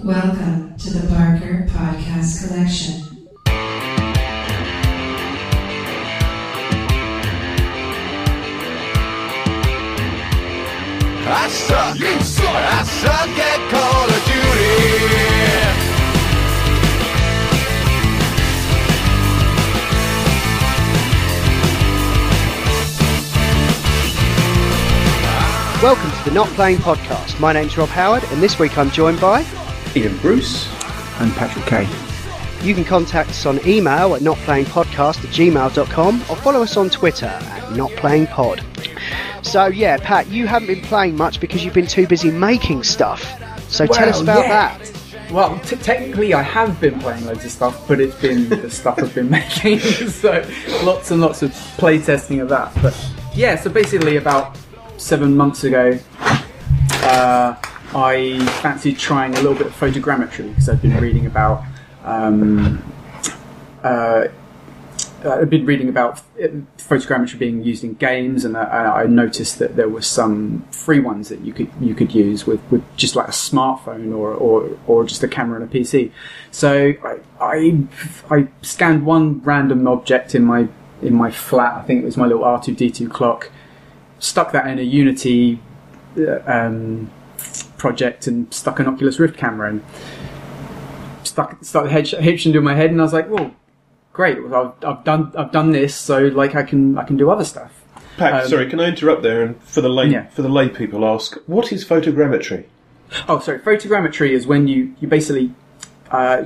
Welcome to the Parker Podcast Collection. I suck, you suck, I suck at Call of Duty. Welcome to the Not Playing Podcast. My name's Rob Howard, and this week I'm joined by Ian Bruce and Patrick K. You can contact us on email at notplayingpodcast@gmail.com or follow us on Twitter at notplayingpod. So yeah, Pat, you haven't been playing much because you've been too busy making stuff. So tell us about that. Well, technically I have been playing loads of stuff, but it's been the stuff I've been making. So lots and lots of play testing of that. But yeah, so basically about 7 months ago, I fancied trying a little bit of photogrammetry because I've been reading about photogrammetry being used in games, and I noticed that there were some free ones that you could use with just like a smartphone or just a camera and a PC. So I scanned one random object in my flat. I think it was my little R2D2 clock. Stuck that in a Unity project and stuck an Oculus Rift camera and started hitching into my head, and I was like, well, great, well, I've done this, so like I can do other stuff. Pat, sorry, can I interrupt there and for the lay people ask, what is photogrammetry? Oh, sorry, photogrammetry is when you basically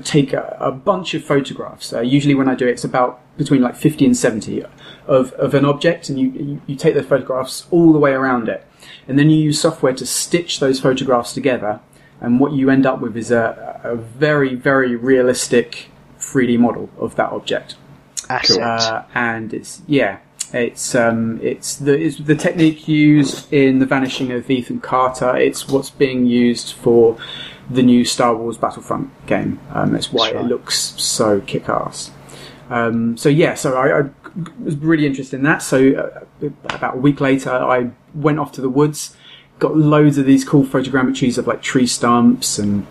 take a bunch of photographs. Usually when I do it, it's about between like 50 and 70 of an object, and you take the photographs all the way around it, and then you use software to stitch those photographs together, and what you end up with is a very, very realistic 3D model of that object. And it's the technique used in The Vanishing of Ethan Carter. It's what's being used for the new Star Wars Battlefront game. That's why it looks so kick-ass. So I was really interested in that. So about a week later, I went off to the woods, got loads of these cool photogrammetries of like tree stumps and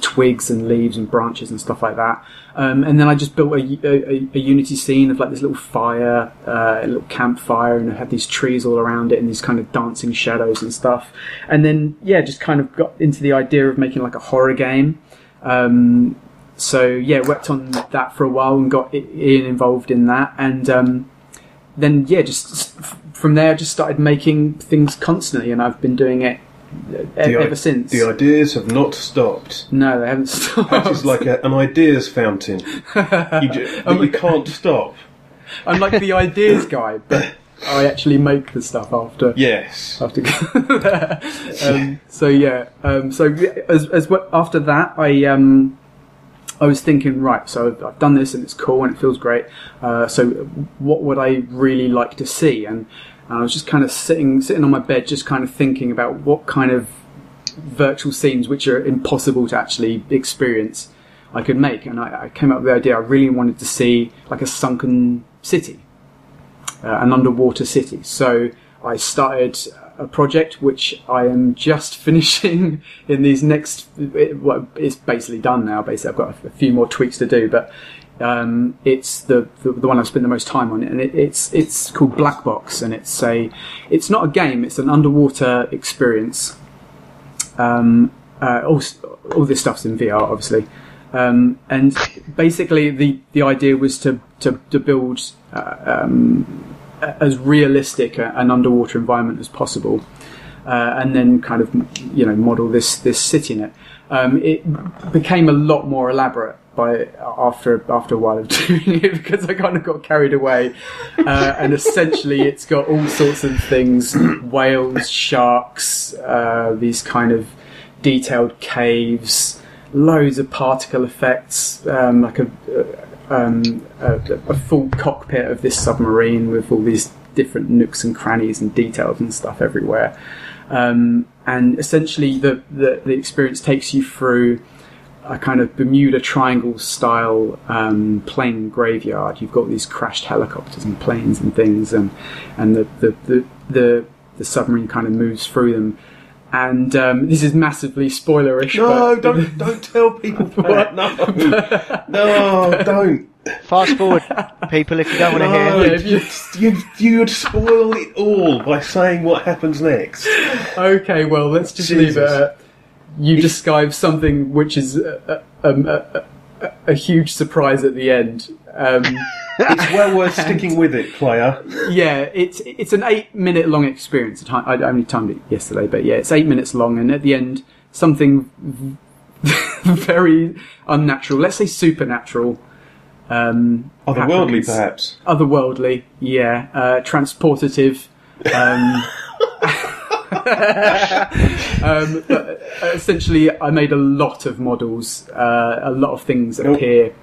twigs and leaves and branches and stuff like that. And then I just built a Unity scene of like this little fire, a little campfire, and it had these trees all around it and these kind of dancing shadows and stuff. And then, just kind of got into the idea of making like a horror game. Worked on that for a while and got Ian involved in that. And then, just from there, just started making things constantly, and I've been doing it ever since. The ideas have not stopped. No, they haven't stopped. That is like an ideas fountain. You can't stop. I'm like the ideas guy, but I actually make the stuff after. Yes. After after that, I was thinking, right, so I've done this and it's cool and it feels great. So what would I really like to see? And I was just kind of sitting on my bed, just kind of thinking about what kind of virtual scenes, which are impossible to actually experience, I could make. And I came up with the idea I really wanted to see like a sunken city, an underwater city. So I started a project which I am just finishing in these next. It's basically done now. Basically, I've got a few more tweaks to do, but it's the one I've spent the most time on, and it's called Black Box, and it's not a game. It's an underwater experience. All this stuff's in VR, obviously, and basically the idea was to build as realistic an underwater environment as possible, and then kind of model this city in it. It became a lot more elaborate after a while of doing it, because I kind of got carried away, and essentially it's got all sorts of things: whales, sharks, these kind of detailed caves, loads of particle effects, like a full cockpit of this submarine with all these different nooks and crannies and details and stuff everywhere. And essentially the experience takes you through a kind of Bermuda Triangle style plane graveyard. You've got these crashed helicopters and planes and things, and the submarine kind of moves through them. And this is massively spoilerish. No, but don't tell people that. No, don't. Fast forward, people, if you don't want to hear. No, you'd spoil it all by saying what happens next. Okay, well, let's just leave it at you describe something which is a huge surprise at the end. It's well worth sticking with it, player. Yeah, it's an 8-minute long experience. I only timed it yesterday, but yeah, it's 8 minutes long, and at the end, something very unnatural, let's say supernatural. Otherworldly, happens. perhaps. Otherworldly, yeah. Transportative. But essentially, I made a lot of models, a lot of things appear,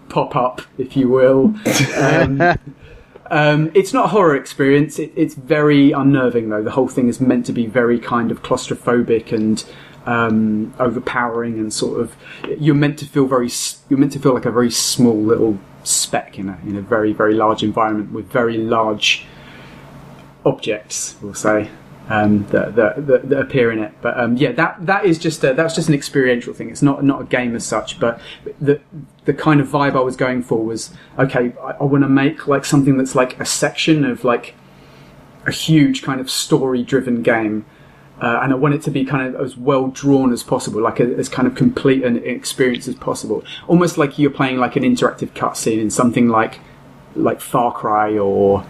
pop up, if you will. It's not a horror experience. It's very unnerving, though. The whole thing is meant to be very kind of claustrophobic and overpowering, and sort of you're meant to feel like a very small little speck in a very, very large environment with very large objects, we'll say. That appear in it, but that's just an experiential thing. It's not a game as such, but the kind of vibe I was going for was, okay, I want to make like something that's like a section of like a huge kind of story-driven game, and I want it to be kind of as well drawn as possible, like as kind of complete an experience as possible, almost like you're playing like an interactive cutscene in something like Far Cry or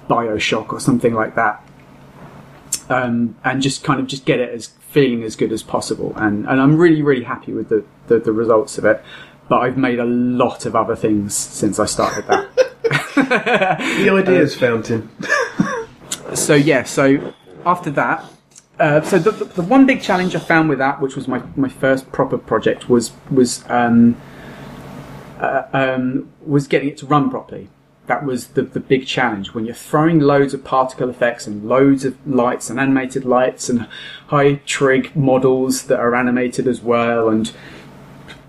BioShock or something like that. And just get it as feeling as good as possible, and I'm really, really happy with the results of it. But I've made a lot of other things since I started that. The ideas fountain. So after that, so the one big challenge I found with that, which was my first proper project, was getting it to run properly. That was the big challenge. When you're throwing loads of particle effects and loads of lights and animated lights and high trig models that are animated as well, and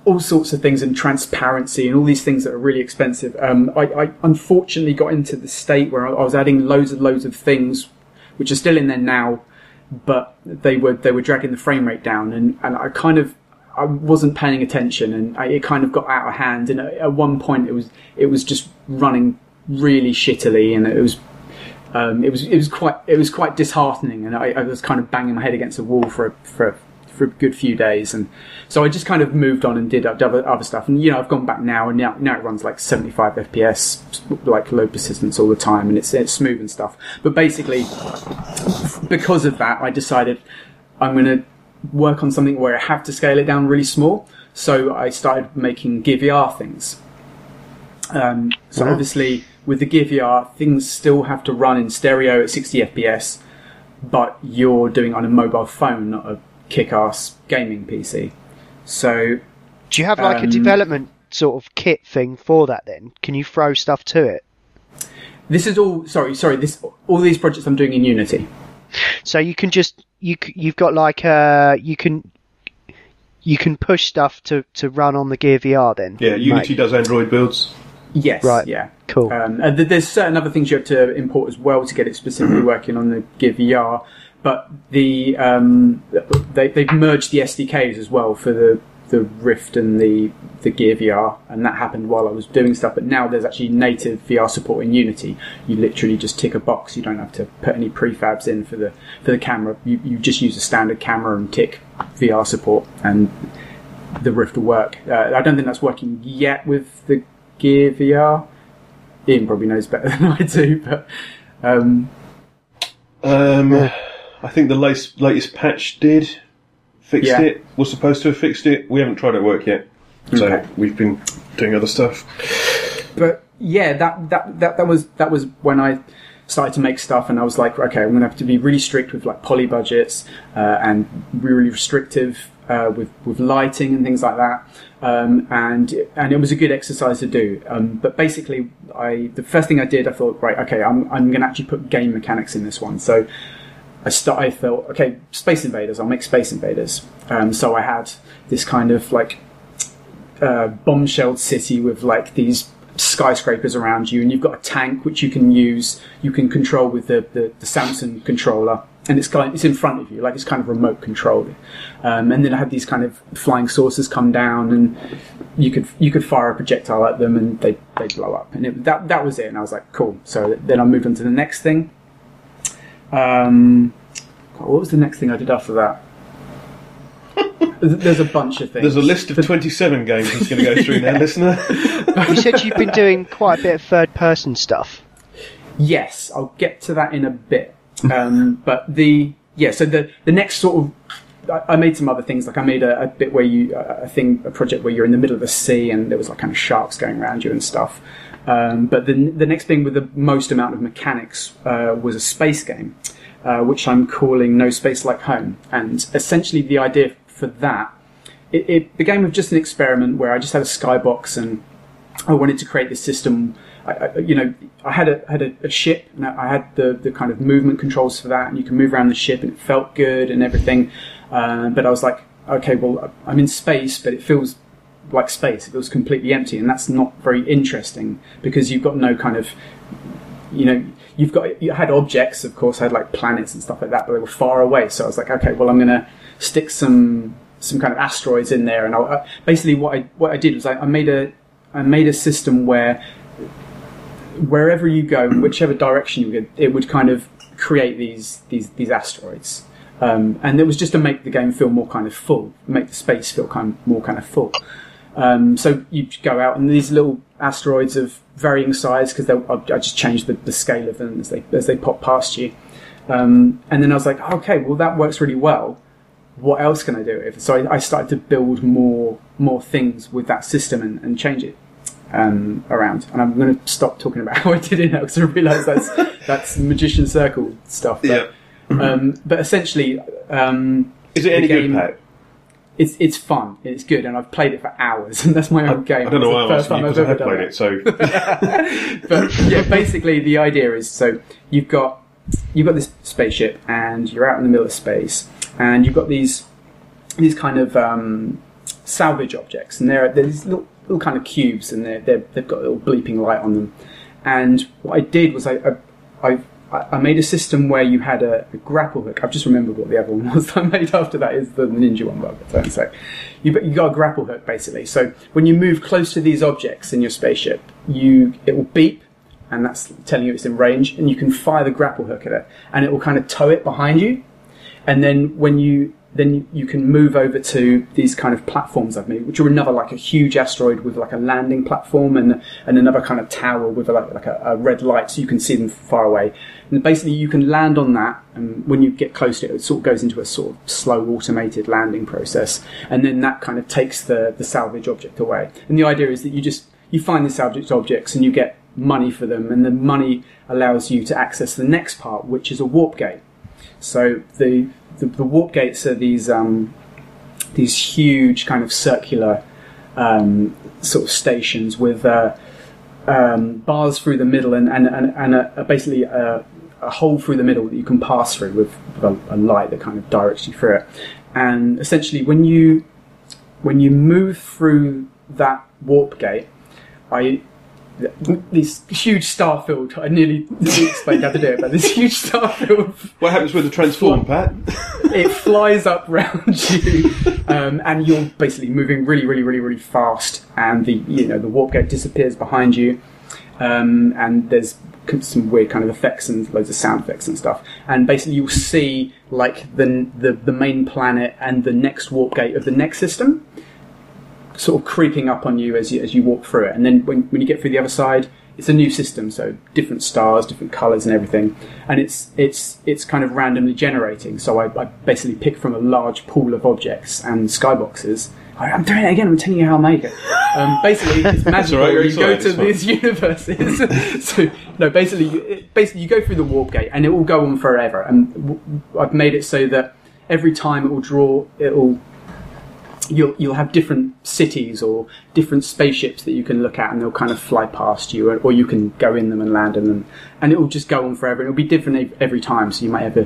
all sorts of things, and transparency and all these things that are really expensive. I unfortunately got into the state where I was adding loads of things which are still in there now, but they were dragging the frame rate down, and I wasn't paying attention, and it kind of got out of hand. And at one point, it was just running really shittily, and it was quite disheartening. And I was kind of banging my head against the wall for a good few days, and so I just kind of moved on and did other stuff. And I've gone back now, and now it runs like 75 FPS, like low persistence all the time, and it's smooth and stuff. But basically, because of that, I decided I'm going to work on something where I have to scale it down really small. So I started making Gear VR things. So obviously with the Gear VR, things still have to run in stereo at 60 FPS, but you're doing it on a mobile phone, not a kick-ass gaming PC. So do you have like a development sort of kit thing for that then? Can you throw stuff to it? This is all, all these projects I'm doing in Unity. So you can just you've got like you can push stuff to run on the Gear VR then. Yeah, Unity does Android builds. Yes. Right. Yeah. Cool. There's certain other things you have to import as well to get it specifically working on the Gear VR, but they've merged the SDKs as well for the Rift and the Gear VR, and that happened while I was doing stuff. But now there's actually native VR support in Unity. You literally just tick a box. You don't have to put any prefabs in for the camera. You just use a standard camera and tick VR support, and the Rift will work. I don't think that's working yet with the Gear VR. Ian probably knows better than I do, but I think the latest patch did. Fixed it. Was supposed to have fixed it. We haven't tried it at work yet, so we've been doing other stuff. But yeah, that was when I started to make stuff, and I was like, okay, I'm going to have to be really strict with like poly budgets and really restrictive with lighting and things like that. And it was a good exercise to do. But basically, the first thing I did, I thought, right, okay, I'm going to actually put game mechanics in this one. So I thought, okay, Space Invaders, I'll make Space Invaders. So I had this kind of like bombshelled city with like these skyscrapers around you, and you've got a tank which you can control with the Samsung controller. and it's in front of you, like it's kind of remote controlled. And then I had these kind of flying saucers come down, and you could fire a projectile at them, and they blow up. And that was it. And I was like, cool. So then I moved on to the next thing. What was the next thing I did after that? There's a bunch of things. There's a list of 27 games that's going to go through now, listener. You said you've been doing quite a bit of third-person stuff. Yes, I'll get to that in a bit. But so the next sort of, I made some other things. Like I made a bit where a project where you're in the middle of the sea and there was like kind of sharks going around you and stuff. But the next thing with the most amount of mechanics was a space game, which I'm calling No Space Like Home. And essentially the idea for that, it began with just an experiment where I just had a skybox and I wanted to create this system. I had a ship, and I had the kind of movement controls for that, and you can move around the ship, and it felt good and everything. But I was like, okay, well, I'm in space, but it feels like space. It feels completely empty, and that's not very interesting because you've got no kind of, you had objects, of course, I had like planets and stuff like that, but they were far away. So I was like, okay, well, I'm going to stick some kind of asteroids in there, and basically what I did was I made a system where wherever you go, whichever direction you go, it would kind of create these asteroids, and it was just to make the game feel more kind of full, make the space feel more kind of full. So you go out, and these little asteroids of varying size, because I just changed the scale of them as they pop past you, and then I was like, okay, well that works really well. What else can I do? So I started to build more things with that system and change it around. And I'm going to stop talking about how I did it now because I realise that's Magician Circle stuff. But, but essentially, is it any good, Pat? It's fun. It's good, and I've played it for hours, and that's my own game. I don't know why I'm asking you, because I have done played it. So, but yeah, basically the idea is so you've got this spaceship, and you're out in the middle of space, and you've got these kind of salvage objects, and they're these little kind of cubes, and they've got a little bleeping light on them. And what I did was I made a system where you had a grapple hook. I've just remembered what the other one was that I made after that is the ninja one, but so you got a grapple hook basically. So when you move close to these objects in your spaceship, it will beep, and that's telling you it's in range, and you can fire the grapple hook at it, and it will kind of tow it behind you. And then when you can move over to these kind of platforms I've made, which are another like a huge asteroid with like a landing platform and another kind of tower with like a red light, so you can see them far away. And basically you can land on that, and when you get close to it, it sort of goes into a sort of slow automated landing process, and then that kind of takes the salvage object away. And the idea is that you find the salvage objects and you get money for them, and the money allows you to access the next part, which is a warp gate. So the warp gates are these huge kind of circular sort of stations with bars through the middle and basically a hole through the middle that you can pass through with a light that kind of directs you through it. And essentially, when you move through that warp gate, this huge star field. I nearly explained how to do it, but this huge star field. What happens with the transform, Pat? It flies up round you, and you're basically moving really, really, really, really fast. And the warp gate disappears behind you, and there's some weird kind of effects and loads of sound effects and stuff. And basically, you'll see like the main planet and the next warp gate of the next system sort of creeping up on you as you walk through it, and then when you get through the other side, it's a new system, so different stars, different colours and everything, and it's kind of randomly generating. So I basically pick from a large pool of objects and skyboxes. I'm doing it again, I'm telling you how I make it. Basically, it's magical. Right, you go to these universes. So no, basically you go through the warp gate, and it will go on forever. And I've made it so that every time you'll have different cities or different spaceships that you can look at, and they'll kind of fly past you, or you can go in them and land in them, and it will just go on forever. And it'll be different every time. So you might have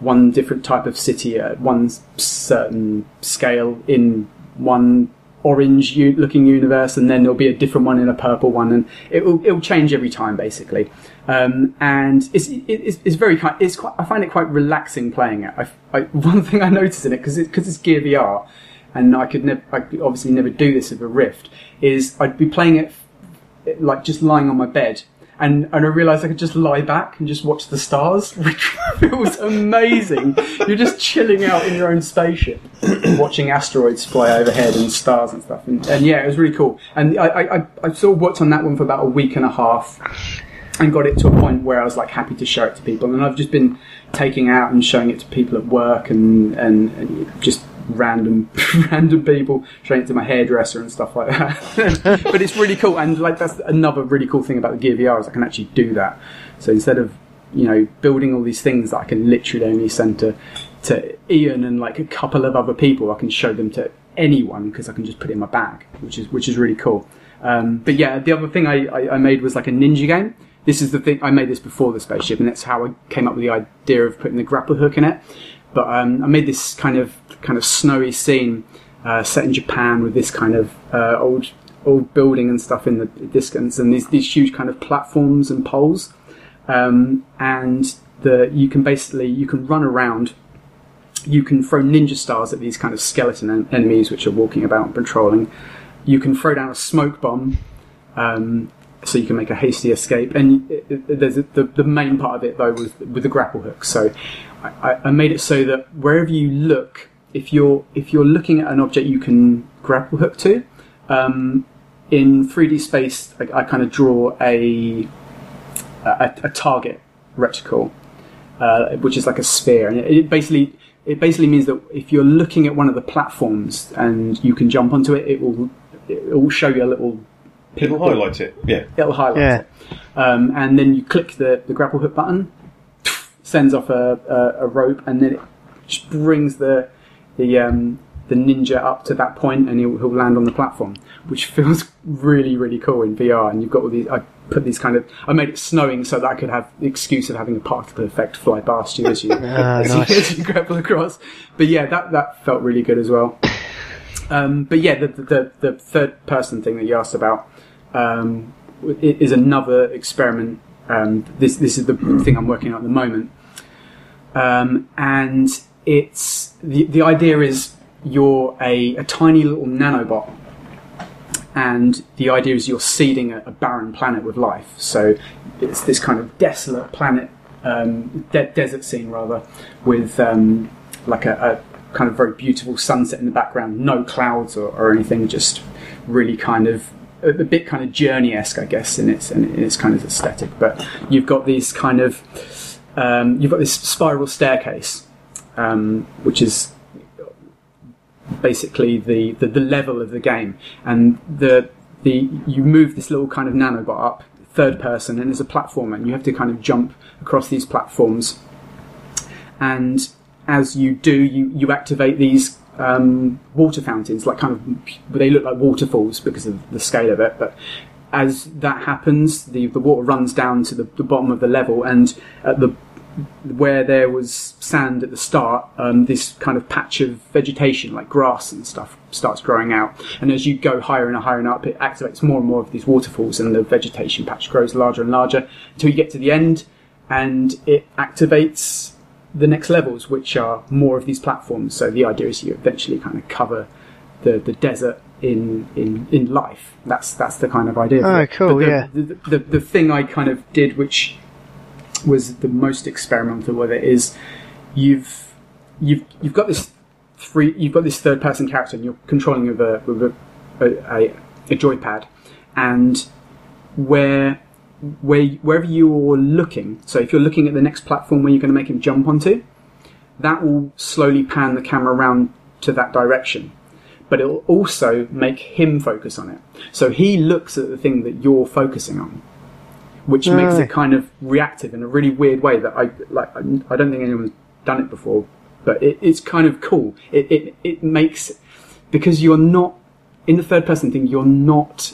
one different type of city at one certain scale in one orange looking universe, and then there'll be a different one in a purple one, and it'll change every time basically. And it's very kind. I find it quite relaxing playing it. One thing I noticed in it, because it's Gear VR, and I could obviously never do this with a Rift, is I'd be playing it like just lying on my bed. And I realised I could just lie back and just watch the stars, which feels amazing. You're just chilling out in your own spaceship, watching asteroids fly overhead and stars and stuff. And yeah, it was really cool. And I sort of worked on that one for about a week and a half and got it to a point where I was like happy to show it to people. And I've just been taking it out and showing it to people at work and just random people, showing it to my hairdresser and stuff like that. But it's really cool, and like that's another really cool thing about the Gear VR is I can actually do that. So instead of building all these things that I can literally only send to Ian and like a couple of other people, I can show them to anyone because I can just put it in my bag, which is really cool. But yeah, the other thing I made was like a ninja game. This is the thing, I made this before the spaceship, and that's how I came up with the idea of putting the grapple hook in it. But I made this kind of snowy scene set in Japan with this kind of old building and stuff in the distance, and these huge kind of platforms and poles, and you can run around. You can throw ninja stars at these kind of skeleton enemies which are walking about and patrolling. You can throw down a smoke bomb, so you can make a hasty escape. And there's the main part of it though was with the grapple hook. So I made it so that wherever you look, if you're looking at an object you can grapple hook to, in 3D space I kind of draw a target reticle, which is like a sphere, and it basically means that if you're looking at one of the platforms and you can jump onto it, it will show you a little. It'll highlight it. Yeah. It'll highlight it, and then you click the grapple hook button, sends off a rope, and then it just brings the ninja up to that point, and he'll land on the platform, which feels really, really cool in VR. And you've got all these. I made it snowing so that I could have the excuse of having a particle effect fly past you as you as you grapple across. But yeah, that felt really good as well. But yeah, the third person thing that you asked about is another experiment. This is the thing I'm working on at the moment, and it's the idea is you're a tiny little nanobot, and the idea is you're seeding a barren planet with life. So it's this kind of desolate planet, desert scene rather, with like a kind of very beautiful sunset in the background, no clouds or anything, just really kind of a bit kind of Journey-esque, I guess, in its kind of aesthetic. But you've got these kind of you've got this spiral staircase, which is basically the level of the game, and you move this little kind of nanobot up, third person, and there's a platform, and you have to kind of jump across these platforms, and as you do, you activate these water fountains, like kind of, they look like waterfalls because of the scale of it. But as that happens, the water runs down to the bottom of the level, and at where there was sand at the start, this kind of patch of vegetation, like grass and stuff, starts growing out. And as you go higher and higher and up, it activates more and more of these waterfalls, and the vegetation patch grows larger and larger until you get to the end, and it activates the next levels, which are more of these platforms. So the idea is you eventually kind of cover the desert in life. That's the kind of idea. Oh, cool! The thing I kind of did, which was the most experimental with it, is you've got this third person character, and you're controlling with a joypad, and wherever you're looking, so if you're looking at the next platform where you're going to make him jump onto, that will slowly pan the camera around to that direction, but it will also make him focus on it. So he looks at the thing that you're focusing on, which makes it kind of reactive in a really weird way that I don't think anyone's done it before, but it's kind of cool. It makes, because you're not in the third person thing, you're not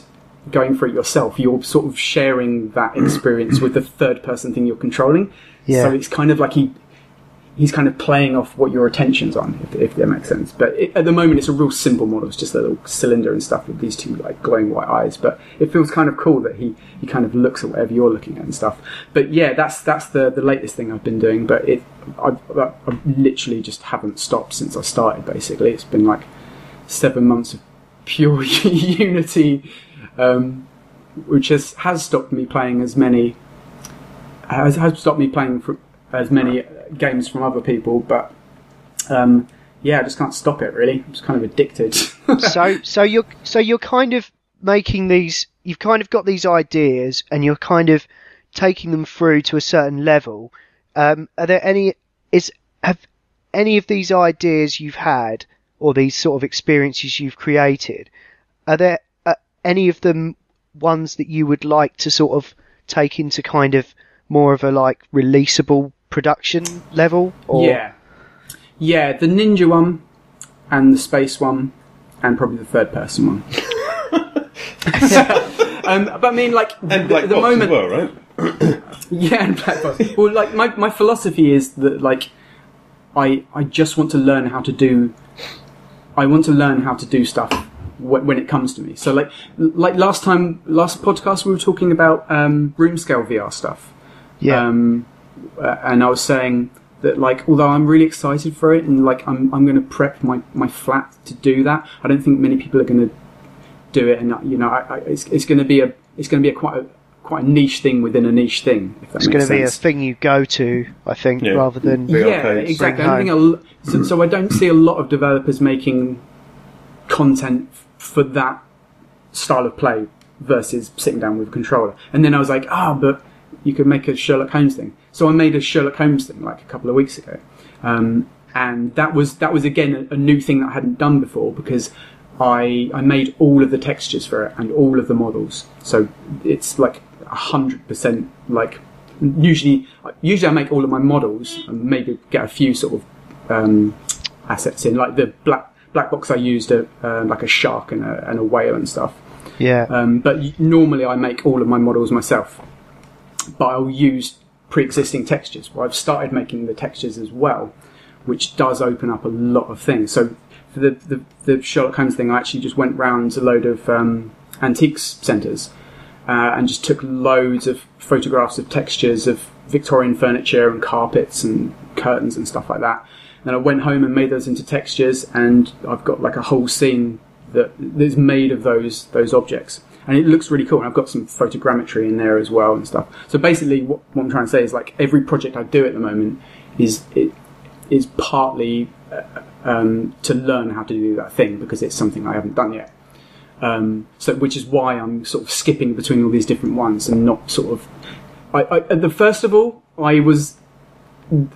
going for it yourself, you're sort of sharing that experience with the third person thing you're controlling. So it's kind of like he's kind of playing off what your attention's on, if that makes sense. But at the moment, it's a real simple model. It's just a little cylinder and stuff with these two like glowing white eyes. But it feels kind of cool that he kind of looks at whatever you're looking at and stuff. But yeah, that's the latest thing I've been doing. But I literally just haven't stopped since I started. Basically, it's been like 7 months of pure Unity, which has stopped me playing as many. Has stopped me playing for as many games from other people, but I just can't stop it really. I'm just kind of addicted. so you're kind of making these. You've kind of got these ideas, and you're kind of taking them through to a certain level. Are there have any of these ideas you've had, or these sort of experiences you've created? Are there any of them ones that you would like to sort of take into kind of more of a like releasable production level? Or? Yeah, the ninja one and the space one and probably the third person one. But I mean, like, and Black the Box moment as well, right? Yeah, and Black Box. Well, like my philosophy is that like I just want to learn how to do. I want to learn how to do stuff when it comes to me. So like last podcast we were talking about room scale VR stuff. Yeah. And I was saying that like although I'm really excited for it and like I'm going to prep my flat to do that, I don't think many people are going to do it, and you know it's going to be a quite a niche thing within a niche thing. If that it's going to be a thing you go to, I think, rather than exactly. So I don't see a lot of developers making content for that style of play versus sitting down with a controller. And then I was like, but you could make a Sherlock Holmes thing. So I made a Sherlock Holmes thing like a couple of weeks ago, and that was again a new thing that I hadn't done before because I made all of the textures for it and all of the models. So it's like 100% like usually I make all of my models and maybe get a few sort of assets in, like the black box I used like a shark and a whale and stuff. Yeah. But normally I make all of my models myself, but I'll use pre-existing textures. Well, I've started making the textures as well, which does open up a lot of things. So for the Sherlock Holmes thing, I actually just went round a load of antiques centres and just took loads of photographs of textures of Victorian furniture and carpets and curtains and stuff like that. Then I went home and made those into textures, and I've got like a whole scene that is made of those objects, and it looks really cool. And I've got some photogrammetry in there as well and stuff. So basically, what I'm trying to say is like every project I do at the moment is partly to learn how to do that thing because it's something I haven't done yet. So which is why I'm sort of skipping between all these different ones and not sort of. First of all, I was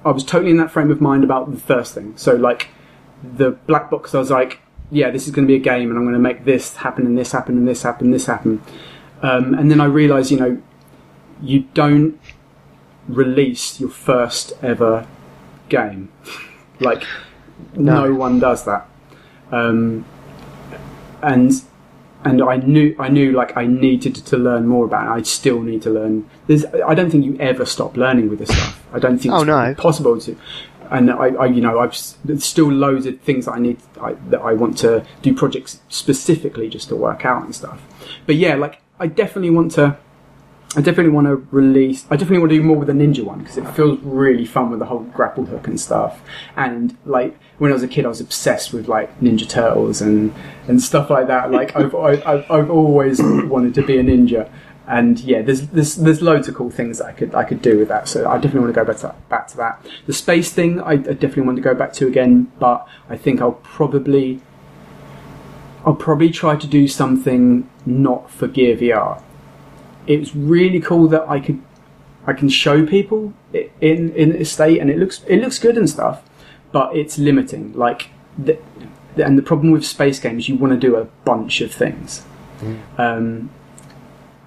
totally in that frame of mind about the first thing. So like the black box, I was like, yeah, this is going to be a game and I'm going to make this happen and this happen and this happen and this happen. And then I realised, you don't release your first ever game. Like, no one does that. And I knew like I needed to learn more about it. I still need to learn. I don't think you ever stop learning with this stuff. I don't think it's possible to. And there's still loads of things that I want to do projects specifically just to work out and stuff. But yeah, like I definitely want to release. I definitely want to do more with the ninja one because it feels really fun with the whole grapple hook and stuff. And like when I was a kid, I was obsessed with like Ninja Turtles and stuff like that. Like I've always wanted to be a ninja. And yeah, there's loads of cool things that I could do with that. So I definitely want to go back to that. The space thing, I definitely want to go back to again. But I think I'll probably try to do something not for Gear VR. It's really cool that I can show people in a state, and it looks good and stuff, but it's limiting. Like, and the problem with space games, you want to do a bunch of things, and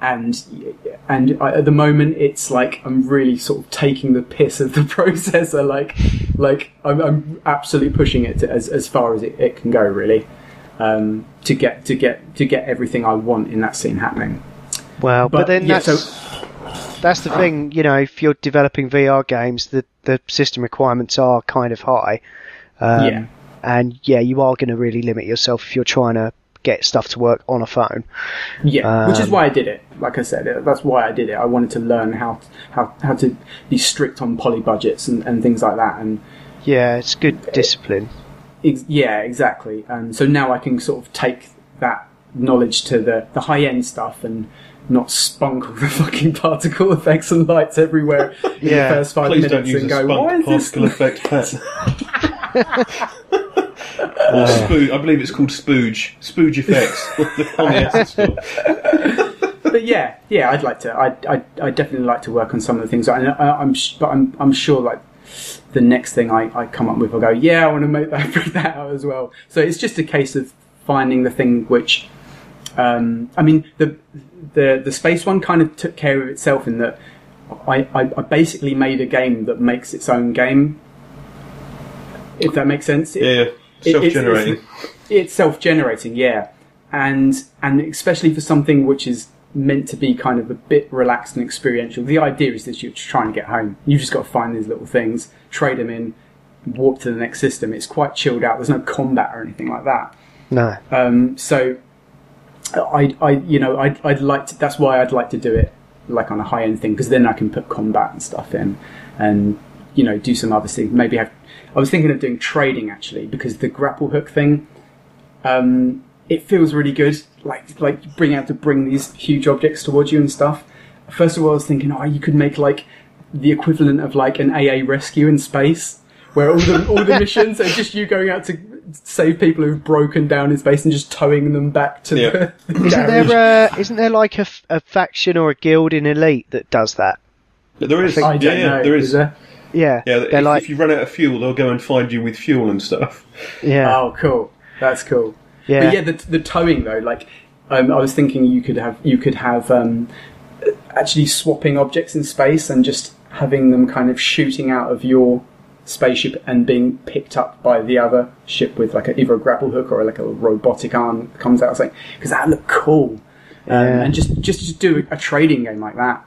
at the moment it's like I'm really sort of taking the piss of the processor. Like I'm absolutely pushing it as far as it can go, really, to get everything I want in that scene happening. Wow, but then That's the thing, you know, if you're developing VR games, the system requirements are kind of high. And yeah, you are going to really limit yourself if you're trying to get stuff to work on a phone. Yeah, which is why I did it. Like I said, that's why I did it. I wanted to learn how to be strict on poly budgets and things like that. And yeah, it's good discipline. Yeah, exactly. And so now I can sort of take that knowledge to the high-end stuff and not spunk all the fucking particle effects and lights everywhere in the first 5 Please minutes don't use and a go, why is this? particle effect, Pat. Or I believe it's called spooge effects on the Essence Store. But yeah, I'd like to. I definitely like to work on some of the things. I'm sure like the next thing I come up with, I'll go, I want to make that, bring that out as well. So it's just a case of finding the thing which, I mean, the space one kind of took care of itself in that I basically made a game that makes its own game. If that makes sense. Self-generating. It's self-generating, yeah. And especially for something which is meant to be kind of a bit relaxed and experiential. The idea is that you're trying to get home. You've just got to find these little things, trade them in, warp to the next system. It's quite chilled out. There's no combat or anything like that. No. So I'd like to. That's why I'd like to do it like on a high-end thing, because then I can put combat and stuff in, and do some other things. Maybe I was thinking of doing trading actually, because the grapple hook thing, it feels really good. Like being able to bring these huge objects towards you and stuff. First of all, I was thinking, you could make like the equivalent of like an AA rescue in space, where all the missions are just you going out to save people who've broken down in space and just towing them back to the garage. Isn't there like a faction or a guild in Elite that does that? There is. I don't know. There is. There? Yeah. If you run out of fuel, they'll go and find you with fuel and stuff. Yeah. Oh, cool. That's cool. Yeah. But yeah, the towing though, like I was thinking you could have actually swapping objects in space and just having them kind of shooting out of your spaceship and being picked up by the other ship with like either a grapple hook or like a robotic arm that comes out or something, because that look cool. And just do a trading game like that.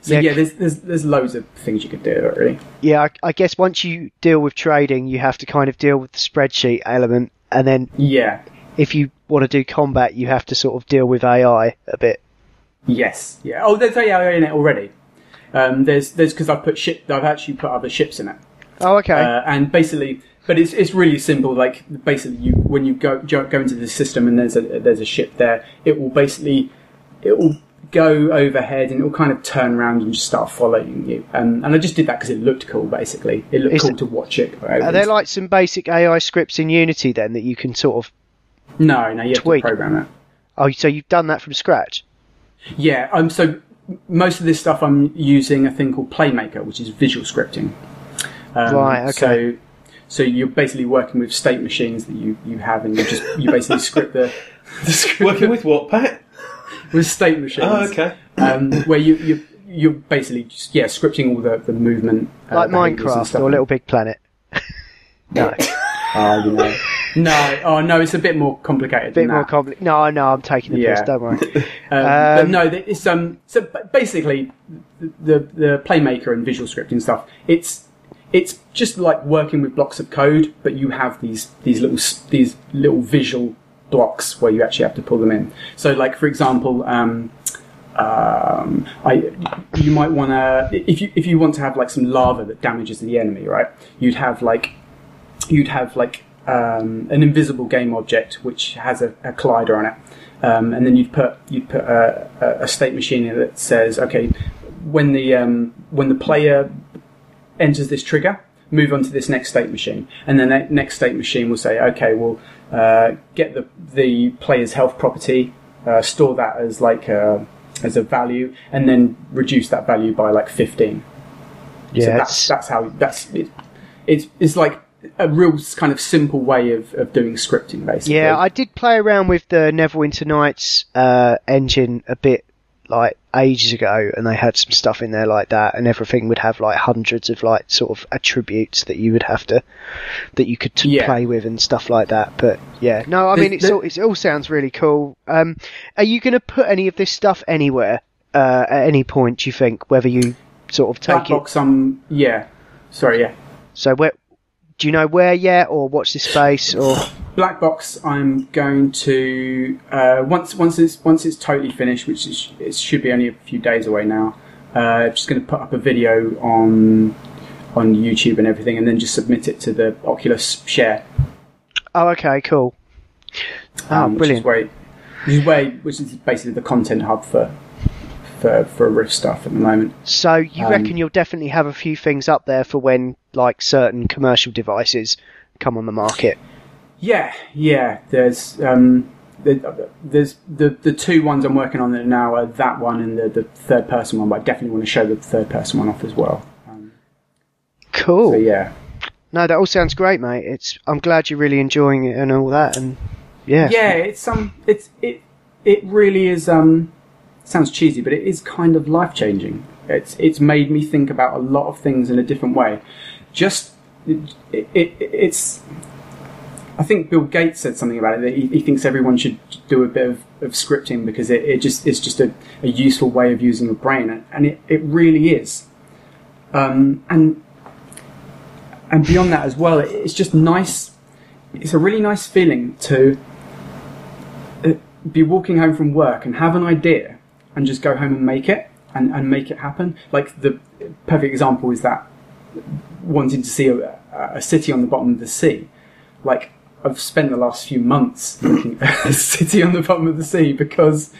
There's loads of things you could do, really. Yeah, I guess once you deal with trading, you have to kind of deal with the spreadsheet element, and then if you want to do combat, you have to sort of deal with AI a bit. Yes, yeah. Oh, there's AI in it already. There's because I've actually put other ships in it. Oh, okay. And basically, but it's really simple. Like basically, when you go into the system and there's a ship there, it will go overhead and it will kind of turn around and just start following you. And I just did that because it looked cool. Basically, it looked cool to watch it. Are there like some basic AI scripts in Unity then that you can sort of? No, you have to program it. Oh, so you've done that from scratch? Yeah. So most of this stuff I'm using a thing called Playmaker, which is visual scripting. Right. Okay. So you're basically working with state machines that you have, and you basically script the script. Working with what, Pat? With state machines. Oh, okay. Where you're basically just, scripting all the movement. Like Minecraft or Little Big Planet. No. No, it's a bit more complicated. More complicated. No, I'm taking the piss. Don't worry. But no, it's so basically the Playmaker and visual scripting stuff. It's just like working with blocks of code, but you have these little visual blocks where you actually have to pull them in. So, like for example, you might want to if you want to have like some lava that damages the enemy, right? You'd have like an invisible game object which has a collider on it, and then you'd put a state machine in that says, okay, when the player enters this trigger, move on to this next state machine, and then that next state machine will say, okay, we'll get the player's health property, store that as like as a value, and then reduce that value by like 15. Yeah, so that's it. It's like a real kind of simple way of doing scripting, basically. Yeah, I did play around with the Neverwinter Nights engine a bit like ages ago, and they had some stuff in there like that, and everything would have like hundreds of like sort of attributes that you could play with and stuff like that. But yeah, no, I mean it all sounds really cool. Are you going to put any of this stuff anywhere? at any point, do you think, whether you sort of take Black box, yeah. Sorry, yeah. So where, do you know where yet, or watch this space, or? Black box, I'm going to once it's totally finished, which it should be only a few days away now. Just going to put up a video on YouTube and everything, and then just submit it to the Oculus Share. Oh, okay, cool. Brilliant. Which is basically the content hub for Rift stuff at the moment. So you reckon you'll definitely have a few things up there for when like certain commercial devices come on the market? Yeah. There's the two ones I'm working on now are that one and the third person one, but I definitely want to show the third person one off as well. Cool. So yeah. No, that all sounds great, mate. I'm glad you're really enjoying it and all that, and yeah. Yeah, it really is. Sounds cheesy, but it is kind of life changing. It's made me think about a lot of things in a different way. It's. I think Bill Gates said something about it, that he thinks everyone should do a bit of scripting because it's just a useful way of using your brain, and it really is. And beyond that as well, it's just nice. It's a really nice feeling to be walking home from work and have an idea and just go home and make it and make it happen. Like the perfect example is that wanting to see a city on the bottom of the sea. Like I've spent the last few months looking at a city on the bottom of the sea because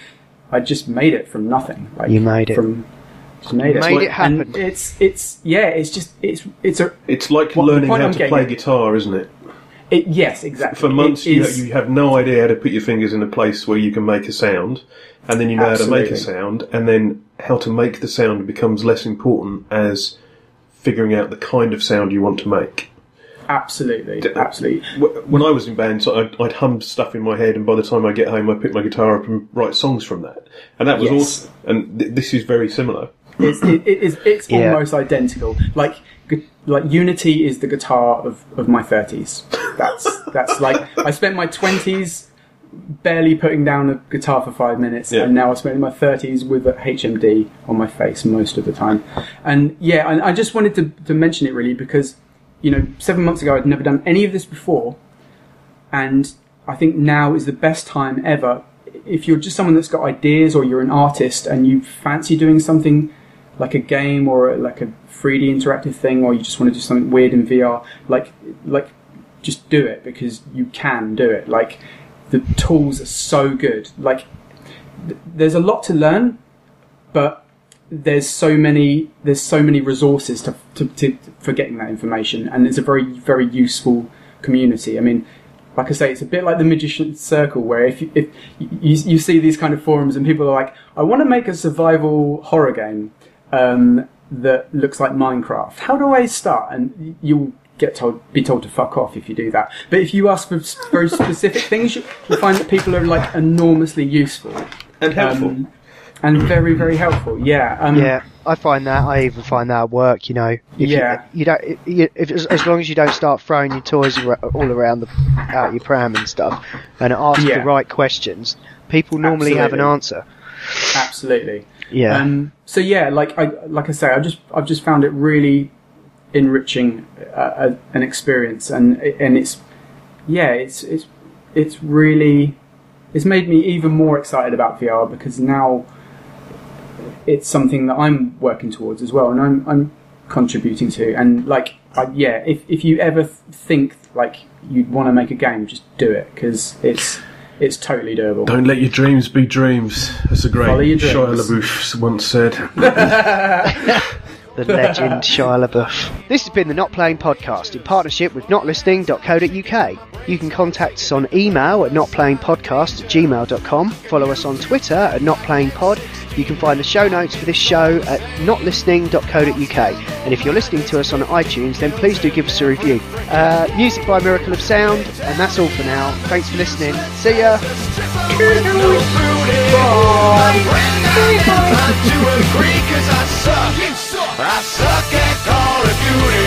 I just made it from nothing. Like, you made it. Just made it happen. And it's like learning how to play guitar, isn't it? Yes, exactly. For months, you have no idea how to put your fingers in a place where you can make a sound, and then you know how to make a sound, and then how to make the sound becomes less important as figuring out the kind of sound you want to make. Absolutely. When I was in bands, I'd hum stuff in my head, and by the time I get home, I pick my guitar up and write songs from that, and that was awesome. And this is very similar. It's almost identical. Like Unity is the guitar of my 30s. That's like I spent my 20s barely putting down a guitar for 5 minutes, and now I spend my 30s with a HMD on my face most of the time. And I just wanted to mention it really because 7 months ago I'd never done any of this before, and I think now is the best time ever. If you're just someone that's got ideas, or you're an artist and you fancy doing something like a game or like a 3D interactive thing, or you just want to do something weird in VR, like just do it, because you can do it. Like the tools are so good. Like there's a lot to learn, but there's so many resources for getting that information, and it's a very, very useful community. I mean, like I say, it's a bit like the Magician's Circle, where if you see these kind of forums and people are like, I want to make a survival horror game that looks like Minecraft. How do I start? And you'll be told to fuck off if you do that. But if you ask for very specific things, you'll find that people are like enormously useful and helpful. And very, very helpful. Yeah. I find that. I even find that at work. You don't. As long as you don't start throwing your toys all around out your pram and stuff, and ask the right questions, people normally have an answer. Absolutely. Yeah. So like I say, I've just found it really enriching an experience, and it's really made me even more excited about VR, because now it's something that I'm working towards as well, and I'm contributing to. And if you ever think like you'd want to make a game, just do it, because it's totally doable. Don't let your dreams be dreams. That's a great Shia LaBeouf once said. The legend Shia LaBeouf. This has been the Not Playing Podcast in partnership with notlistening.co.uk. You can contact us on email at notplayingpodcast@gmail.com. Follow us on Twitter at notplayingpod. You can find the show notes for this show at notlistening.co.uk. And if you're listening to us on iTunes, then please do give us a review. Music by Miracle of Sound, and that's all for now. Thanks for listening. See ya. I suck at Call of Duty.